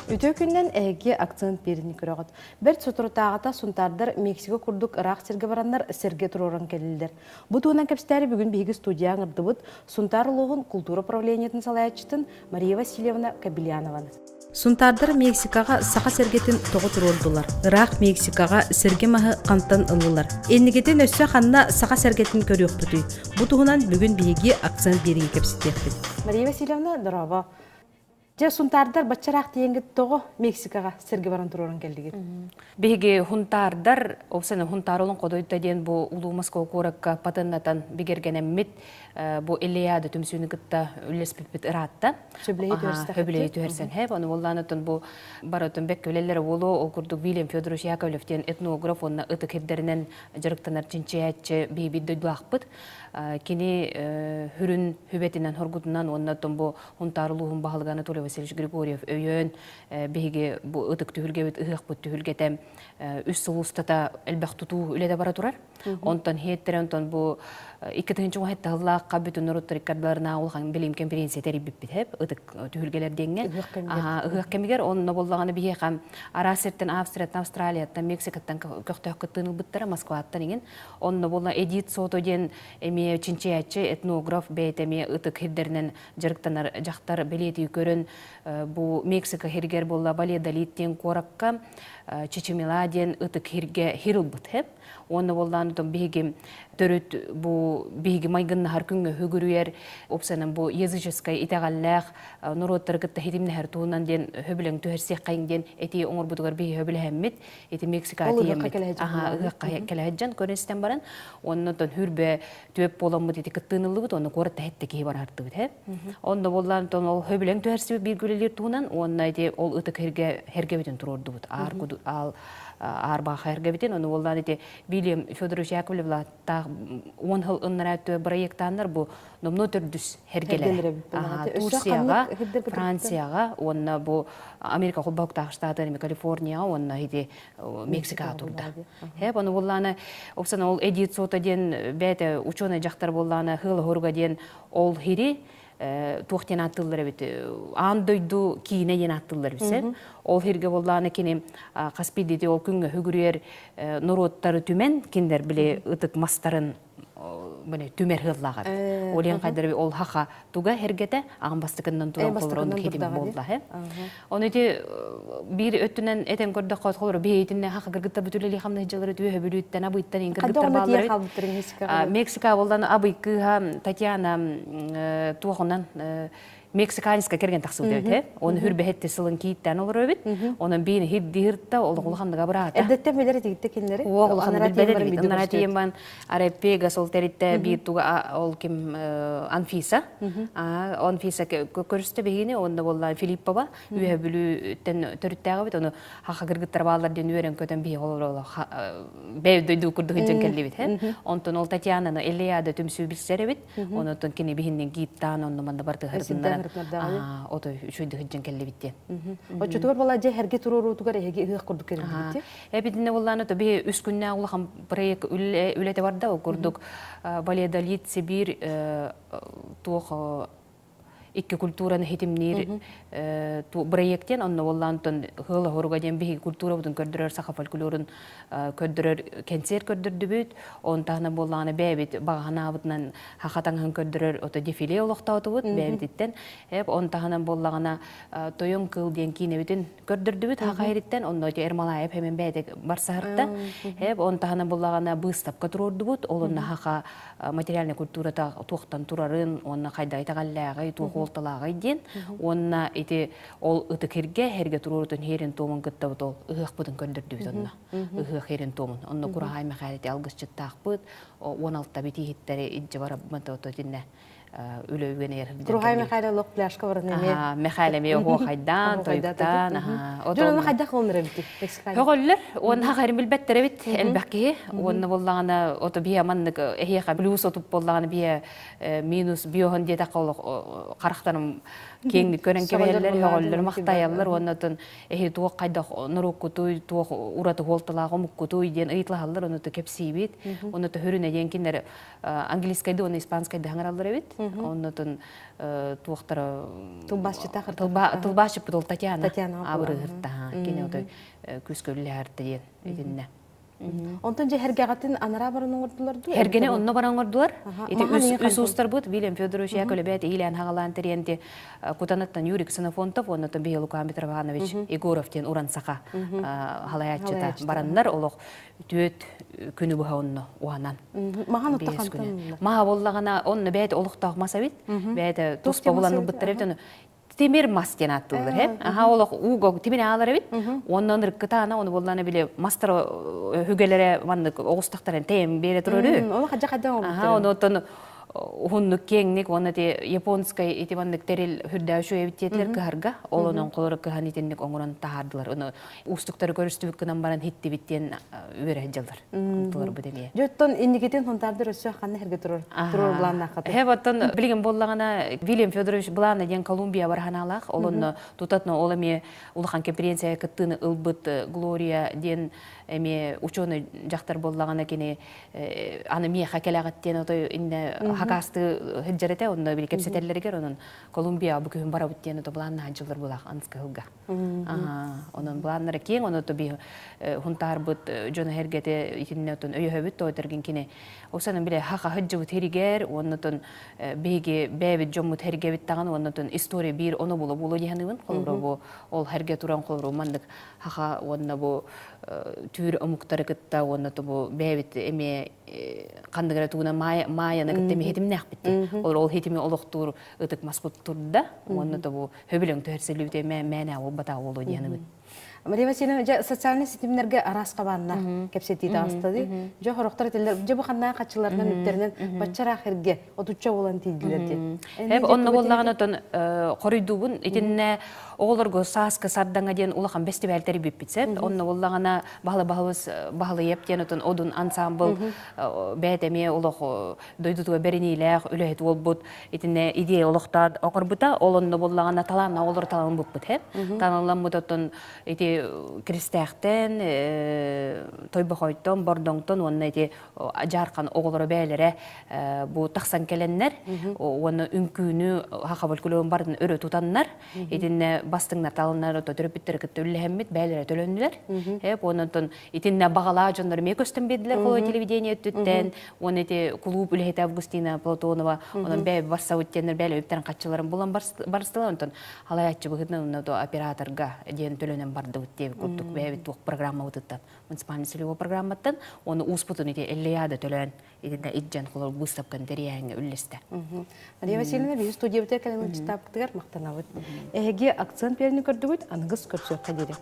Үтө күннен әйге акцент берін көріғыд. Бір сұтыртағыта сұнтардар Мексика күрдік Ирақ серге барандар серге тұрорын келілдер. Бұ туынан кәпістәрі бүгін бейгі студияң ұрдыбыд сұнтар ұлығын культура правлениетін салаячытын Мария Васильевна Кабельянованы. Сұнтардар Мексикаға сақа сергетін тоғы тұрордылар. Ирақ Мексикаға серге мағы қанттан ұлылар. Енігетін өссі қанна сақа сергетін көріқ бұты. Бұ туынан бүгін бейгі акцент беріге кәпістер. Мария Васильевна, дұрава. Же сунтардар баччарақ дейінгіт тоғы Мексикаға серге баран тұрорын келдігін. Беге хунтардар, опсаны хунтарылын қодойта дейін бұл ұлу Москва қорыққа патыннатан бігерген әммет бұл Илияда түмсүйіні күтті үлеспепет ұратта. Хөбілейі түрсен хәп. Оны оланытын бұл баратын бәк көлелері олу, ол күрдік Вильям Федорович Яковлевтен этнограф, онына ұты кепдерінен жырықтанар чинчиятчы бейбі дөйдуақпыт. Кені хүрін хүбетінен хоргутынан оннатын бұл хунтарылуғын бағылғаны Толы Васильевич Григорьев өйен беге бұл ұтық түхілгебет ұғық бұт түхілгетем үс сұлыстата әлбәқ тұту үледі бара тұрар. Онтан хеттері, онтан бұл 2-тігінші ғайтты ғылаққа бүтін ұруттар иккардаларына олған білім конференция тәріп біп ұтық түхілгелер денген. Ұғық кемігер, онына болағаны бейе қам Арасерттен, Австрияттан, Австралияттан, Мексикаттан көқтіғ күттіңіл бұттары Москваттан еген. Онына болған Эдит Сотоден әме чинчиятчы этнограф бәйтеме ұтық хердерінен жырықтанар жақтар білеті көрін бұл Мексика хергер болла Валедолиттен қораққа Чечемеладен ұтық херыл бұт хеп. Оны болдан ұтым бейге төріт бұл бейге майғынны har күнгі хүгіруер опсанын бұл языческай итағаллақ нұроттар күтті хетімні әр туынан ден хөбілің түхерсек қайыңден әте оңыр бұдығар бейге хөбілі әммет әте Мексика әте әммет. Ұғыққа кәләхәджан көріністен баран. Оны ұтын хүрбе төп боламыд әте күттіңілі бұд, оны қорытта әтті кей бар арты бұд. Оны болдан ұтын ол хөбілің түхерсек бейгілелер туынан, оны әте ол ұтық herge бітін тұрорды бұд. Арба хайргабитин, оны олдан эти Вильям Федорович Яковлевла та 10 жыл ыннараты проекттандар бу номно төрдүс хергелер. Турцияга, Францияга, онна бу Америка Кубоктагы штаттары, Калифорнияга, онна эти Мексикага турда. Хеп оны олланы опсан ол Эдит Сотоден бәте ученый жактар болланы хыл хоргаден ол хири туқтен аттылар бит. Андойду кийне ен аттылар бисен. Ол херге болланы кене Каспийде ол күнгө хүгүрер нороттары түмен киндер биле ытык мастарын міне түмер хыллагат. Олен кайдыр ол хака туга хергете аган бастыкындан туран колорон кетим болду. Оны те бир өттүнөн этен көрдө колор бейтинне хака гыргыттар бүтүлели хамны жылары түбө бүлүттен абыйттан гыргыттар баалар. Мексика болдан абыйкыга Татьяна тугунан Мексиканска керген тақсыл дөйт, оны хүрбәхетті сылын кейттен олар өбіт, оның бейіні хиддігіртті, ол ғылғандыға бұраға. Әдетті бәлері тегітті келдері? Ол ғылғандыға бәлері бейді. Онара тейін бән Арепега сол тәрітті бейт туға ол кем Анфиса. Анфиса көрісті бейіне, онда болла Филиппова, үйе бүлі төріттіға бейт, оны хақа кіргіттар бағаларден үйерен көтен бей олар бәй дөйді күрді ғыджан келді бейт. Онтын ол Татьянаны Илияда түмсі білсері бейт, онытын кені бейінен кейттан, онды манда барды ғырсындан. Ото үшөйді хүджен кәлі біттен. Очутуар бала же herge турору тугар эге ыгы курдук керин битти. Эбидине болланы то бе үс күннә улган проект үлете барда о курдук Валедолит, Сибирь туох икки культураны хитимнир проекттен онны боллантын хыла хоргаден беги культура бутун көрдөрөр саха фольклорун көрдөрөр кенсер көрдөрдү бүт он таны болланы бебит багана бутунан хакатаңын көрдөрөр ото дефиле олоктауту бут бебиттен эп он таны боллагана тоюн кыл ден кинебитин көрдөрдү бүт хакайриттен онно Эрмалаев hemen бедек барсарда эп он таны боллагана выставка турорду бут олонна хака материальный культурада туктан турарын онна кайда айтагаллагы тугулталагы ден онна ити ол ытыкерге herge турордун херин томун кытта бут ол ыгык бутун көндөрдү бит онна ыгык херин томун онна курагай махалити алгыс чыттак бут 16 та бити хиттери иджи бара мото динне үлөүгенер. Тургай Михайло лох пляшка барны. Михайло ме хо хайдан, тойгтан. Жона хайда холнер бит. Хоголлер, онна харим билбеттер бит элбәкки. Онна боллагана ото бия маннык эхиха плюс отуп боллагана бия минус биохон диета кол карактарым кеңди көрөн кебелер хоголлер мактаяллар оннотон эхи туок кайда нуруккутуй туок ураты холталагы муккутуй ден ыйтлахаллар онното кепсибит. Онното хөрүнө ден киндер английскайды, оны испанскайды хаңараллар бит. Оннотон туоктар тылбашчы путул Татьяна абырыгырта кине ото күскөлләрте ден идинне. Онтон же хергагатын анара баран оңордуларду. Хергене онно баран оңордулар. Үс устар бут Вильям Федорович Яковлев илен хагалан теренте кутанаттан Юрий Ксенофонтов оннотон Биелука Митрованович Егоровтен Урансака халаячыта бараннар олох төт күнү буха онно уанан. Махан оттакантан. Маха боллагана онно бәйт олуктагмаса бит. Бәйт тоспа буланып биттиреп Тимир мастен аттылар, хеп. Олох уго тимир алар бит. Оннан рыккатана, оны болланы биле мастер хүгелере мандык огустактарын тем бере туруру. Оны хажа кадан олуктар. Оны отон хуннук кеңник, оны те японскай ити мандык терил хүрдәүшү эбиттетлер кыһарга, олонон колору кыһан итинник оңуран тахардылар. Оны устуктары көрүстүбүк кынан баран хитти биттен үбөрө жалдар. Тулар бу деме. Жоттон индикетен тонтардыр өсө ханны херге турur. Турur буланна каты. Хеп оттон билген боллагана Вильям Федорович Булана ден Колумбия барханалах, олонно тутатно олами улахан конференция кыттыны ылбыт Глория ден эме ученый жактар боллагана кене аны мие хакелагаттен ото инде хакасты хеджерете онно били кепсетеллергер онун Колумбия бүгүн бара бүттен ото буланна ханжылар булак анска хылга. Онун буланнары кең оно то би хунтар бут жона хергете итинне отон өйөбүт ойтерген кене осанын биле хака хеджебут херигер оннотон беге бебит жомут хергебит таган оннотон история бир оно боло диханыбын колбо ол херге туран колбо мандык хака онно бу түр омуктары кытта онното бу бебит эме кандыгара тугуна маяны кытта хетим нахбитти ол хетими олохтур ытык маспут турда онното бу хөбөлөң төрселүбүтө мэне ол бата боло диханыбын. Мария Васильевна, социальный сетимнерге арасқа барна кепсети тастады. Жо хорохтар телер, жо буханна качыларынан үптеринен бачара херге отуча болан тийдилерди. Хеп онно боллаган отон коройдубун итинне оголорго сааска сардаңа ден улахан фестивальтери биппитсеп, онно боллагана бахалы ептен отон одун ансамбл бетеме улох дойдутуга беренилех үлөһет болбут итинне идея улохтар окорбута олонно боллагана талана олор талан буппут хеп. Таналан отон ити кристехтен тойбохойтон бордоңтон онна ити жаркан оголоро бээлере бу таксан келеннер оны үңкүүнү хакабыл күлөн бардын өрө тутаннар итинне бастыңнар талыннар төтөрүпүттер кыттөллехеммит бээлере төлөндүлөр хеп онотон итинне багала жондар мекөстөн бедилер колой телевидение түттен он ити клуб үлехет Августина Платонова онун бээ басса үттенер бээле үптен катчыларын булан барстылар онтон халаячы быгытны операторга ден төлөнөн барды деп куттук бэбит тук программа утуттан муниципальный целевой программаттан оны успутун ити эллияда төлөн итинде иджен колор бустапкан терияңе үллесте. Мария Васильевна би студиябыта калемин читаптыгар мактанабыт. Эге акцент берни көрдүгүт аныгыз көрсөк кадире.